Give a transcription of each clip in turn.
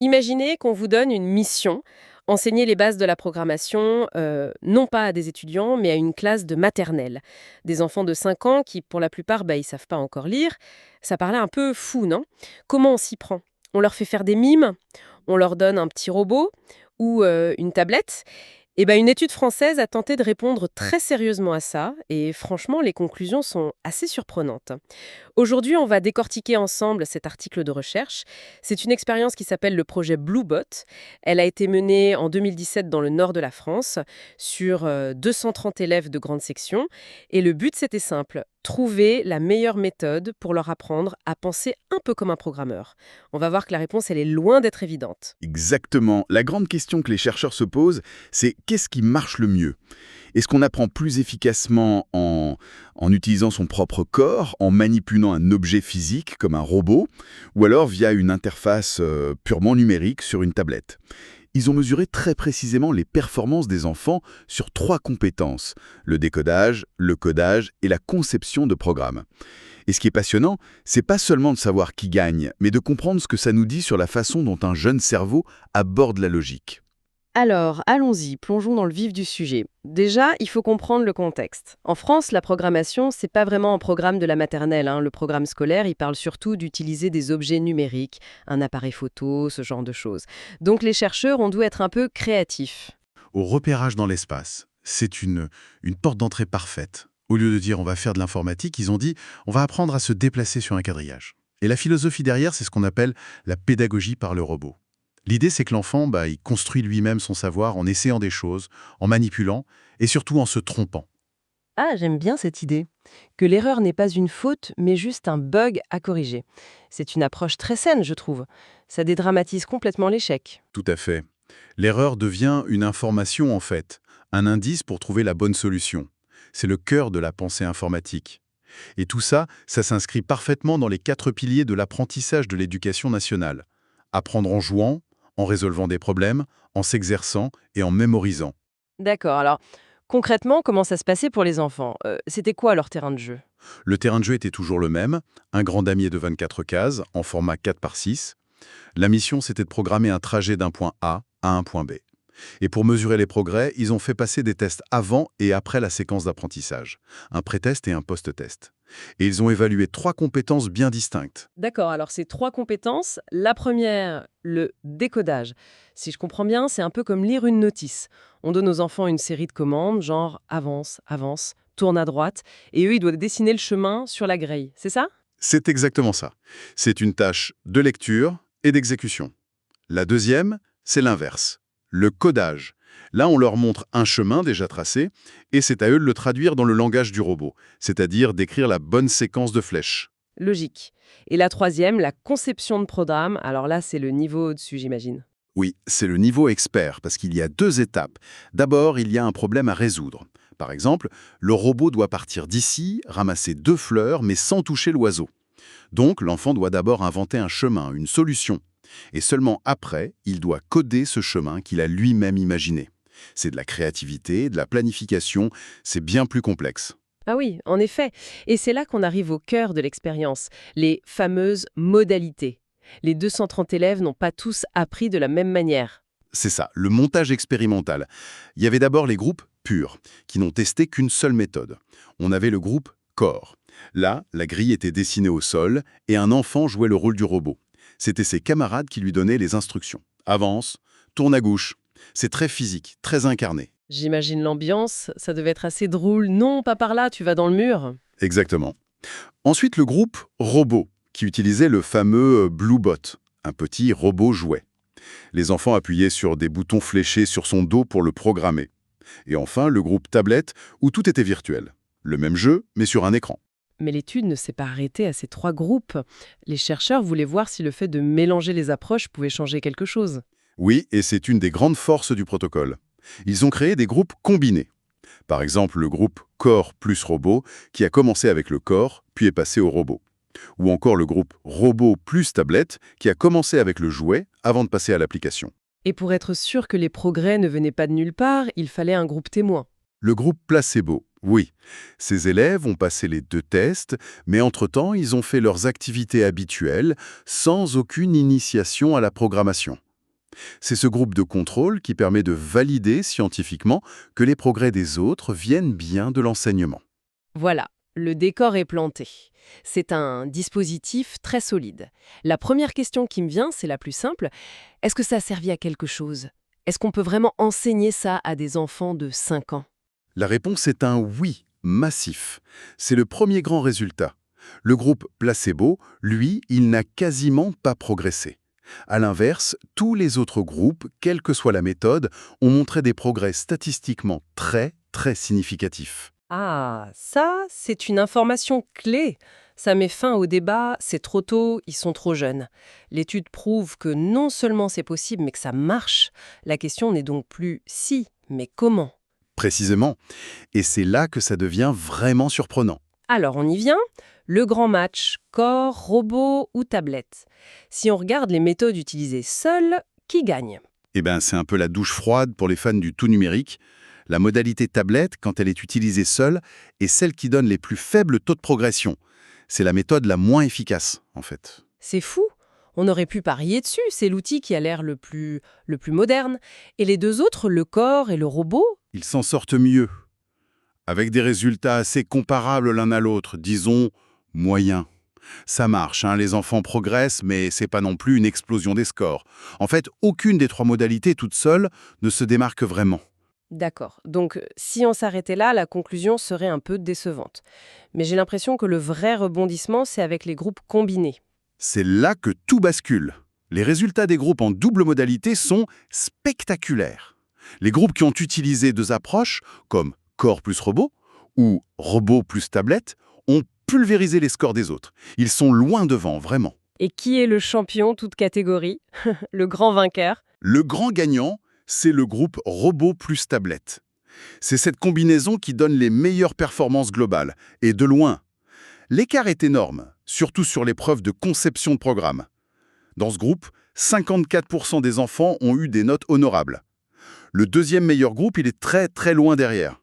Imaginez qu'on vous donne une mission, enseigner les bases de la programmation, non pas à des étudiants, mais à une classe de maternelle. Des enfants de 5 ans qui, pour la plupart, ils savent pas encore lire. Ça paraît un peu fou, non? Comment on s'y prend? On leur fait faire des mimes? On leur donne un petit robot? Ou une tablette? Une étude française a tenté de répondre très sérieusement à ça, et franchement, les conclusions sont assez surprenantes. Aujourd'hui, on va décortiquer ensemble cet article de recherche. C'est une expérience qui s'appelle le projet Bluebot. Elle a été menée en 2017 dans le nord de la France sur 230 élèves de grande section. Et le but, c'était simple, trouver la meilleure méthode pour leur apprendre à penser un peu comme un programmeur. On va voir que la réponse, elle est loin d'être évidente. Exactement. La grande question que les chercheurs se posent, c'est qu'est-ce qui marche le mieux? Est-ce qu'on apprend plus efficacement en utilisant son propre corps, en manipulant un objet physique comme un robot, ou alors via une interface purement numérique sur une tablette? Ils ont mesuré très précisément les performances des enfants sur 3 compétences, le décodage, le codage et la conception de programmes. Et ce qui est passionnant, c'est pas seulement de savoir qui gagne, mais de comprendre ce que ça nous dit sur la façon dont un jeune cerveau aborde la logique. Alors, allons-y, plongeons dans le vif du sujet. Déjà, il faut comprendre le contexte. En France, la programmation, c'est pas vraiment un programme de la maternelle, hein. Le programme scolaire, il parle surtout d'utiliser des objets numériques, un appareil photo, ce genre de choses. Donc les chercheurs ont dû être un peu créatifs. Au repérage dans l'espace. C'est une porte d'entrée parfaite. Au lieu de dire on va faire de l'informatique, ils ont dit on va apprendre à se déplacer sur un quadrillage. Et la philosophie derrière, c'est ce qu'on appelle la pédagogie par le robot. L'idée, c'est que l'enfant, il construit lui-même son savoir en essayant des choses, en manipulant et surtout en se trompant. Ah, j'aime bien cette idée. Que l'erreur n'est pas une faute, mais juste un bug à corriger. C'est une approche très saine, je trouve. Ça dédramatise complètement l'échec. Tout à fait. L'erreur devient une information en fait, un indice pour trouver la bonne solution. C'est le cœur de la pensée informatique. Et tout ça, ça s'inscrit parfaitement dans les 4 piliers de l'apprentissage de l'éducation nationale. Apprendre en jouant, en résolvant des problèmes, en s'exerçant et en mémorisant. D'accord, alors concrètement, comment ça se passait pour les enfants? C'était quoi leur terrain de jeu? Le terrain de jeu était toujours le même, un grand damier de 24 cases, en format 4 par 6. La mission, c'était de programmer un trajet d'un point A à un point B. Et pour mesurer les progrès, ils ont fait passer des tests avant et après la séquence d'apprentissage, un pré-test et un post-test. Et ils ont évalué 3 compétences bien distinctes. D'accord, alors ces 3 compétences. La première, le décodage. Si je comprends bien, c'est un peu comme lire une notice. On donne aux enfants une série de commandes, genre avance, avance, tourne à droite, et eux, ils doivent dessiner le chemin sur la grille. C'est ça? C'est exactement ça. C'est une tâche de lecture et d'exécution. La deuxième, c'est l'inverse, le codage. Là, on leur montre un chemin déjà tracé, et c'est à eux de le traduire dans le langage du robot, c'est-à-dire d'écrire la bonne séquence de flèches. Logique. Et la troisième, la conception de programme. Alors là, c'est le niveau au-dessus, j'imagine. Oui, c'est le niveau expert, parce qu'il y a 2 étapes. D'abord, il y a un problème à résoudre. Par exemple, le robot doit partir d'ici, ramasser 2 fleurs, mais sans toucher l'oiseau. Donc, l'enfant doit d'abord inventer un chemin, une solution. Et seulement après, il doit coder ce chemin qu'il a lui-même imaginé. C'est de la créativité, de la planification, c'est bien plus complexe. Ah oui, en effet. Et c'est là qu'on arrive au cœur de l'expérience, les fameuses modalités. Les 230 élèves n'ont pas tous appris de la même manière. C'est ça, le montage expérimental. Il y avait d'abord les groupes purs, qui n'ont testé qu'une seule méthode. On avait le groupe corps. Là, la grille était dessinée au sol et un enfant jouait le rôle du robot. C'était ses camarades qui lui donnaient les instructions. Avance, tourne à gauche. C'est très physique, très incarné. J'imagine l'ambiance, ça devait être assez drôle. Non, pas par là, tu vas dans le mur. Exactement. Ensuite, le groupe robot, qui utilisait le fameux Bluebot, un petit robot jouet. Les enfants appuyaient sur des boutons fléchés sur son dos pour le programmer. Et enfin, le groupe tablette, où tout était virtuel. Le même jeu, mais sur un écran. Mais l'étude ne s'est pas arrêtée à ces 3 groupes. Les chercheurs voulaient voir si le fait de mélanger les approches pouvait changer quelque chose. Oui, et c'est une des grandes forces du protocole. Ils ont créé des groupes combinés. Par exemple, le groupe corps plus robot, qui a commencé avec le corps, puis est passé au robot. Ou encore le groupe robot plus tablette, qui a commencé avec le jouet avant de passer à l'application. Et pour être sûr que les progrès ne venaient pas de nulle part, il fallait un groupe témoin. Le groupe placebo, oui. Ces élèves ont passé les 2 tests, mais entre-temps, ils ont fait leurs activités habituelles, sans aucune initiation à la programmation. C'est ce groupe de contrôle qui permet de valider scientifiquement que les progrès des autres viennent bien de l'enseignement. Voilà, le décor est planté. C'est un dispositif très solide. La première question qui me vient, c'est la plus simple. Est-ce que ça a servi à quelque chose? Est-ce qu'on peut vraiment enseigner ça à des enfants de 5 ans? La réponse est un oui, massif. C'est le premier grand résultat. Le groupe placebo, lui, il n'a quasiment pas progressé. À l'inverse, tous les autres groupes, quelle que soit la méthode, ont montré des progrès statistiquement très, très significatifs. Ah, ça, c'est une information clé. Ça met fin au débat, c'est trop tôt, ils sont trop jeunes. L'étude prouve que non seulement c'est possible, mais que ça marche. La question n'est donc plus si, mais comment. Précisément. Et c'est là que ça devient vraiment surprenant. Alors, on y vient. Le grand match, corps, robot ou tablette. Si on regarde les méthodes utilisées seules, qui gagne? Eh bien, c'est un peu la douche froide pour les fans du tout numérique. La modalité tablette, quand elle est utilisée seule, est celle qui donne les plus faibles taux de progression. C'est la méthode la moins efficace, en fait. C'est fou. On aurait pu parier dessus, c'est l'outil qui a l'air le plus moderne. Et les deux autres, le corps et le robot? Ils s'en sortent mieux, avec des résultats assez comparables l'un à l'autre, disons moyens. Ça marche, hein, les enfants progressent, mais c'est pas non plus une explosion des scores. En fait, aucune des trois modalités toute seule ne se démarque vraiment. D'accord. Donc, si on s'arrêtait là, la conclusion serait un peu décevante. Mais j'ai l'impression que le vrai rebondissement, c'est avec les groupes combinés. C'est là que tout bascule. Les résultats des groupes en double modalité sont spectaculaires. Les groupes qui ont utilisé deux approches, comme corps plus robot ou robot plus tablette, ont pulvérisé les scores des autres. Ils sont loin devant, vraiment. Et qui est le champion, toute catégorie? Le grand vainqueur? Le grand gagnant, c'est le groupe robot plus tablette. C'est cette combinaison qui donne les meilleures performances globales, et de loin. L'écart est énorme, surtout sur l'épreuve de conception de programme. Dans ce groupe, 54% des enfants ont eu des notes honorables. Le deuxième meilleur groupe, il est très très loin derrière.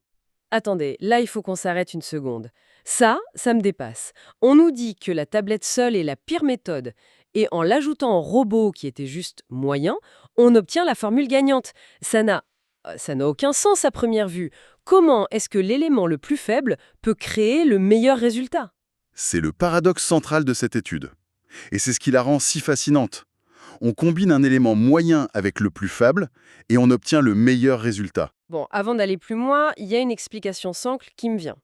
Attendez, là, il faut qu'on s'arrête une seconde. Ça me dépasse. On nous dit que la tablette seule est la pire méthode. Et en l'ajoutant au robot, qui était juste moyen, on obtient la formule gagnante. Ça n'a aucun sens à première vue. Comment est-ce que l'élément le plus faible peut créer le meilleur résultat? C'est le paradoxe central de cette étude. Et c'est ce qui la rend si fascinante. On combine un élément moyen avec le plus faible et on obtient le meilleur résultat. Bon, avant d'aller plus loin, il y a une explication simple qui me vient.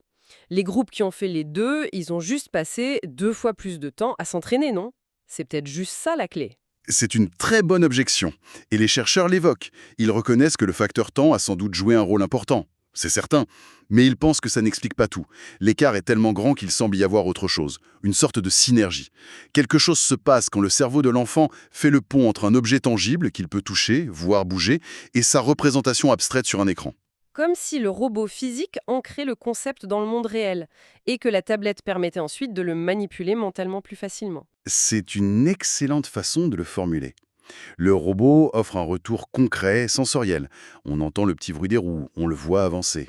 Les groupes qui ont fait les deux, ils ont juste passé 2 fois plus de temps à s'entraîner, non? C'est peut-être juste ça la clé. C'est une très bonne objection. Et les chercheurs l'évoquent. Ils reconnaissent que le facteur temps a sans doute joué un rôle important. C'est certain. Mais ils pensent que ça n'explique pas tout. L'écart est tellement grand qu'il semble y avoir autre chose. Une sorte de synergie. Quelque chose se passe quand le cerveau de l'enfant fait le pont entre un objet tangible qu'il peut toucher, voire bouger, et sa représentation abstraite sur un écran. Comme si le robot physique ancrait le concept dans le monde réel et que la tablette permettait ensuite de le manipuler mentalement plus facilement. C'est une excellente façon de le formuler. Le robot offre un retour concret, sensoriel. On entend le petit bruit des roues, on le voit avancer.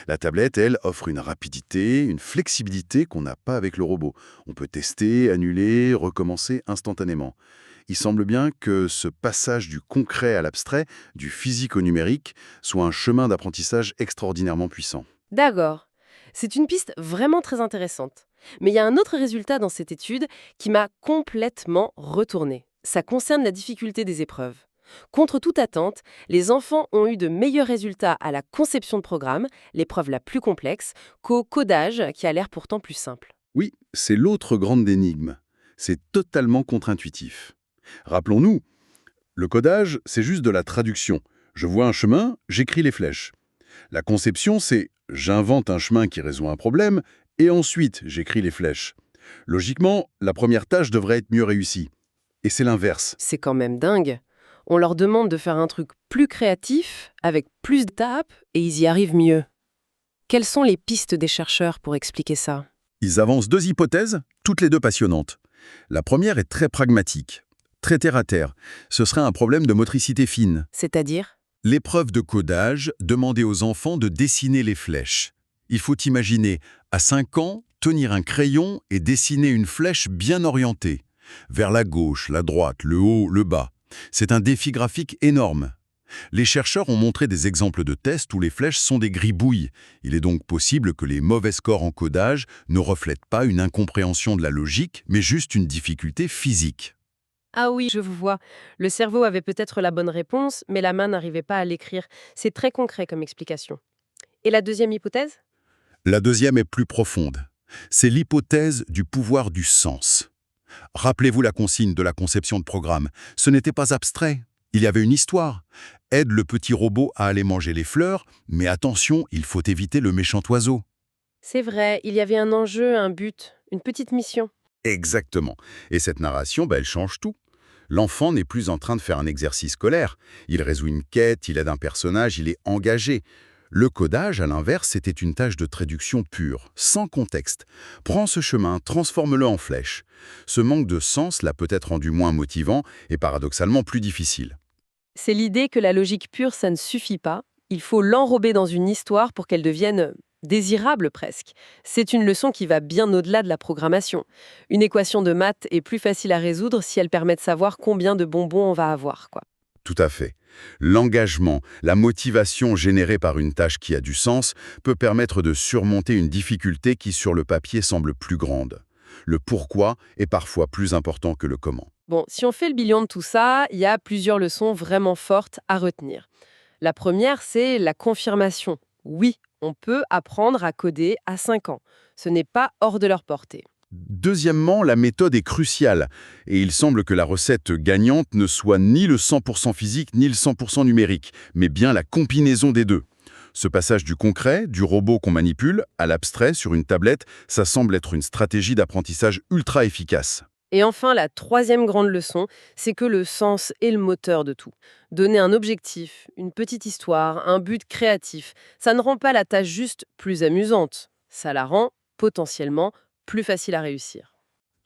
La tablette, elle, offre une rapidité, une flexibilité qu'on n'a pas avec le robot. On peut tester, annuler, recommencer instantanément. Il semble bien que ce passage du concret à l'abstrait, du physique au numérique, soit un chemin d'apprentissage extraordinairement puissant. D'accord. C'est une piste vraiment très intéressante. Mais il y a un autre résultat dans cette étude qui m'a complètement retourné. Ça concerne la difficulté des épreuves. Contre toute attente, les enfants ont eu de meilleurs résultats à la conception de programme, l'épreuve la plus complexe, qu'au codage, qui a l'air pourtant plus simple. Oui, c'est l'autre grande énigme. C'est totalement contre-intuitif. Rappelons-nous, le codage, c'est juste de la traduction. Je vois un chemin, j'écris les flèches. La conception, c'est j'invente un chemin qui résout un problème, et ensuite j'écris les flèches. Logiquement, la première tâche devrait être mieux réussie. Et c'est l'inverse. C'est quand même dingue. On leur demande de faire un truc plus créatif, avec plus d'étapes, et ils y arrivent mieux. Quelles sont les pistes des chercheurs pour expliquer ça? Ils avancent deux hypothèses, toutes les deux passionnantes. La première est très pragmatique, très terre-à-terre. Ce serait un problème de motricité fine. C'est-à-dire? L'épreuve de codage demandait aux enfants de dessiner les flèches. Il faut imaginer, à 5 ans, tenir un crayon et dessiner une flèche bien orientée, vers la gauche, la droite, le haut, le bas. C'est un défi graphique énorme. Les chercheurs ont montré des exemples de tests où les flèches sont des gribouilles. Il est donc possible que les mauvais scores en codage ne reflètent pas une incompréhension de la logique, mais juste une difficulté physique. Ah oui, je vous vois. Le cerveau avait peut-être la bonne réponse, mais la main n'arrivait pas à l'écrire. C'est très concret comme explication. Et la deuxième hypothèse? La deuxième est plus profonde. C'est l'hypothèse du pouvoir du sens. Rappelez-vous la consigne de la conception de programme. Ce n'était pas abstrait. Il y avait une histoire. Aide le petit robot à aller manger les fleurs, mais attention, il faut éviter le méchant oiseau. C'est vrai, il y avait un enjeu, un but, une petite mission. Exactement. Et cette narration, elle change tout. L'enfant n'est plus en train de faire un exercice scolaire. Il résout une quête, il aide un personnage, il est engagé. Le codage, à l'inverse, c'était une tâche de traduction pure, sans contexte. Prends ce chemin, transforme-le en flèche. Ce manque de sens l'a peut-être rendu moins motivant et paradoxalement plus difficile. C'est l'idée que la logique pure, ça ne suffit pas. Il faut l'enrober dans une histoire pour qu'elle devienne désirable presque. C'est une leçon qui va bien au-delà de la programmation. Une équation de maths est plus facile à résoudre si elle permet de savoir combien de bonbons on va avoir, quoi. Tout à fait. L'engagement, la motivation générée par une tâche qui a du sens peut permettre de surmonter une difficulté qui sur le papier semble plus grande. Le pourquoi est parfois plus important que le comment. Bon, si on fait le bilan de tout ça, il y a plusieurs leçons vraiment fortes à retenir. La première, c'est la confirmation. Oui, on peut apprendre à coder à 5 ans. Ce n'est pas hors de leur portée. Deuxièmement, la méthode est cruciale, et il semble que la recette gagnante ne soit ni le 100% physique ni le 100% numérique, mais bien la combinaison des deux. Ce passage du concret, du robot qu'on manipule, à l'abstrait sur une tablette, ça semble être une stratégie d'apprentissage ultra efficace. Et enfin, la troisième grande leçon, c'est que le sens est le moteur de tout. Donner un objectif, une petite histoire, un but créatif, ça ne rend pas la tâche juste plus amusante. Ça la rend potentiellement plus facile à réussir.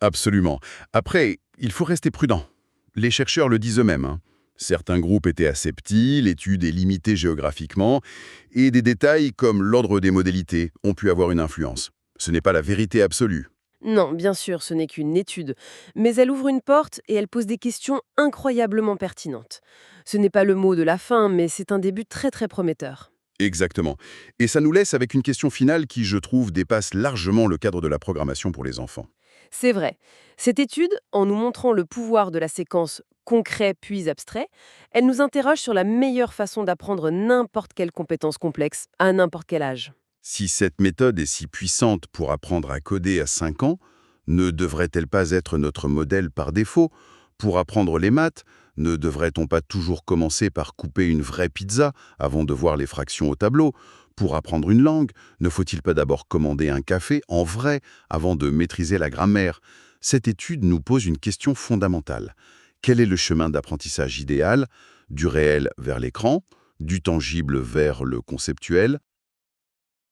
Absolument. Après, il faut rester prudent. Les chercheurs le disent eux-mêmes, hein. Certains groupes étaient assez petits, l'étude est limitée géographiquement, et des détails comme l'ordre des modalités ont pu avoir une influence. Ce n'est pas la vérité absolue. Non, bien sûr, ce n'est qu'une étude, mais elle ouvre une porte et elle pose des questions incroyablement pertinentes. Ce n'est pas le mot de la fin, mais c'est un début très très prometteur. Exactement. Et ça nous laisse avec une question finale qui, je trouve, dépasse largement le cadre de la programmation pour les enfants. C'est vrai. Cette étude, en nous montrant le pouvoir de la séquence concret puis abstrait, elle nous interroge sur la meilleure façon d'apprendre n'importe quelle compétence complexe à n'importe quel âge. Si cette méthode est si puissante pour apprendre à coder à 5 ans, ne devrait-elle pas être notre modèle par défaut? Pour apprendre les maths, ne devrait-on pas toujours commencer par couper une vraie pizza avant de voir les fractions au tableau? Pour apprendre une langue, ne faut-il pas d'abord commander un café en vrai avant de maîtriser la grammaire? Cette étude nous pose une question fondamentale. Quel est le chemin d'apprentissage idéal? Du réel vers l'écran? Du tangible vers le conceptuel?